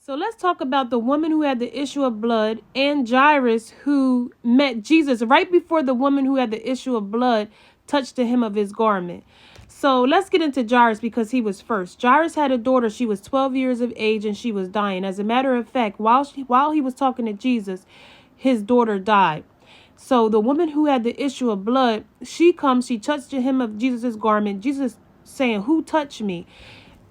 So let's talk about the woman who had the issue of blood and Jairus, who met Jesus right before the woman who had the issue of blood touched the hem of his garment. So let's get into Jairus because he was first. Jairus had a daughter. She was 12 years of age and she was dying. As a matter of fact, while he was talking to Jesus, his daughter died. So the woman who had the issue of blood, she comes, she touched the hem of Jesus's garment. Jesus saying, "Who touched me?"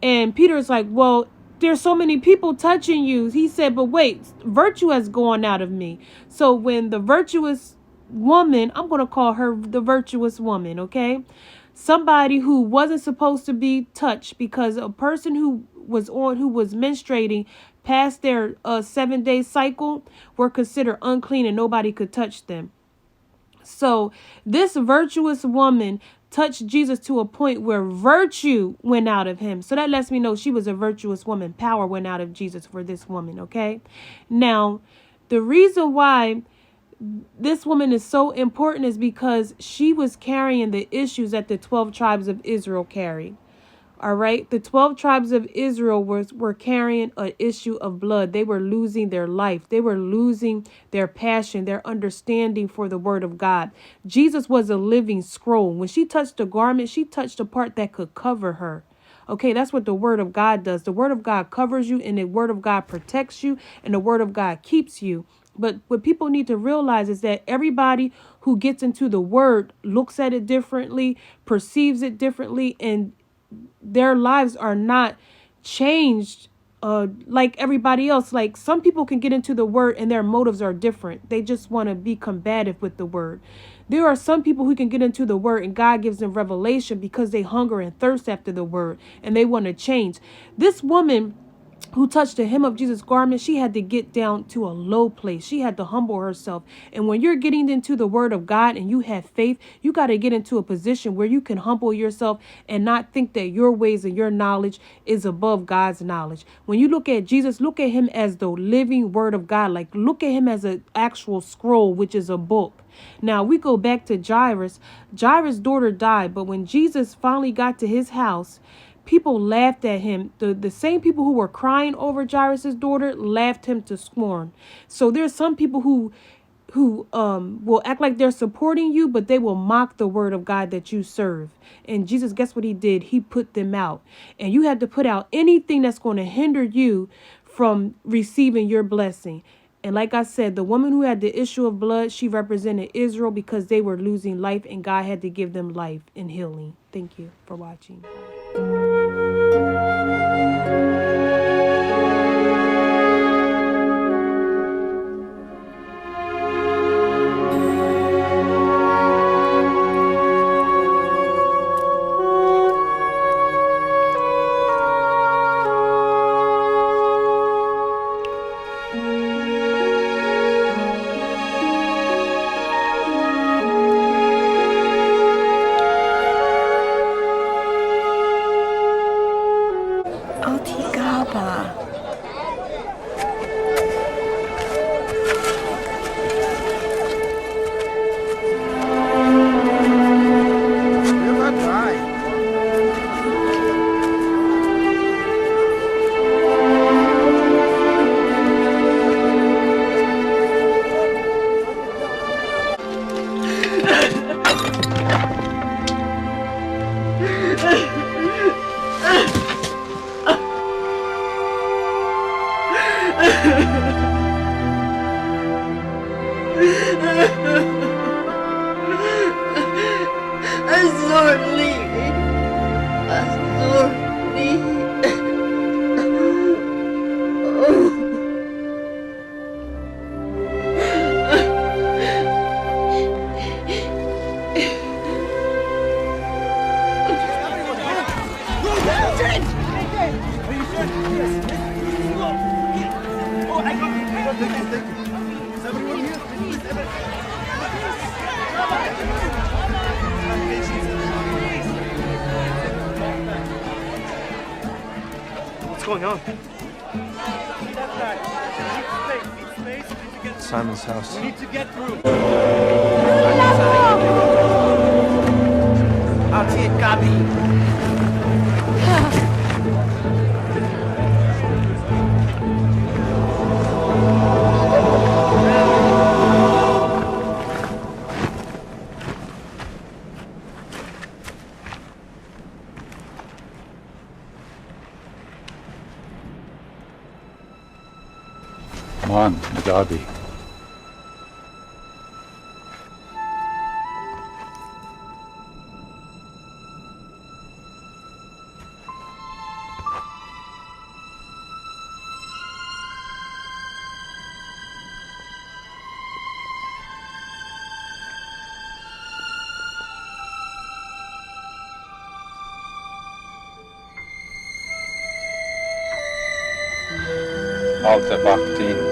And Peter is like, "Well, there's so many people touching you." He said, "But wait, virtue has gone out of me." So when the virtuous woman, I'm going to call her the virtuous woman, okay? Somebody who wasn't supposed to be touched, because a person who was menstruating past their 7-day cycle were considered unclean and nobody could touch them. So this virtuous woman touched Jesus to a point where virtue went out of him. So that lets me know she was a virtuous woman. Power went out of Jesus for this woman, okay? Now, the reason why this woman is so important is because she was carrying the issues that the 12 tribes of Israel carried. All right. The 12 tribes of Israel were carrying an issue of blood. They were losing their life. They were losing their passion, their understanding for the word of God. Jesus was a living scroll. When she touched the garment, she touched a part that could cover her. Okay, that's what the word of God does. The word of God covers you, and the word of God protects you, and the word of God keeps you. But what people need to realize is that everybody who gets into the word looks at it differently, perceives it differently, and their lives are not changed like everybody else. Like some people can get into the word and their motives are different. They just want to be combative with the word. There are some people who can get into the word and God gives them revelation because they hunger and thirst after the word and they want to change. This woman who touched the hem of Jesus' garment, she had to get down to a low place. She had to humble herself. And when you're getting into the word of God and you have faith, you got to get into a position where you can humble yourself and not think that your ways and your knowledge is above God's knowledge. When you look at Jesus, look at him as the living word of God. Like look at him as an actual scroll, which is a book. Now we go back to Jairus. Jairus' daughter died, but when Jesus finally got to his house, people laughed at him. The same people who were crying over Jairus' daughter laughed him to scorn. So there's some people who will act like they're supporting you, but they will mock the word of God that you serve. And Jesus, guess what he did? He put them out. And you had to put out anything that's going to hinder you from receiving your blessing. And like I said, the woman who had the issue of blood, she represented Israel because they were losing life and God had to give them life and healing. Thank you for watching. What's going on? Simon's house. We need to get through. Out here, Gabi. Come on, you gotta be. Alta Bhakti.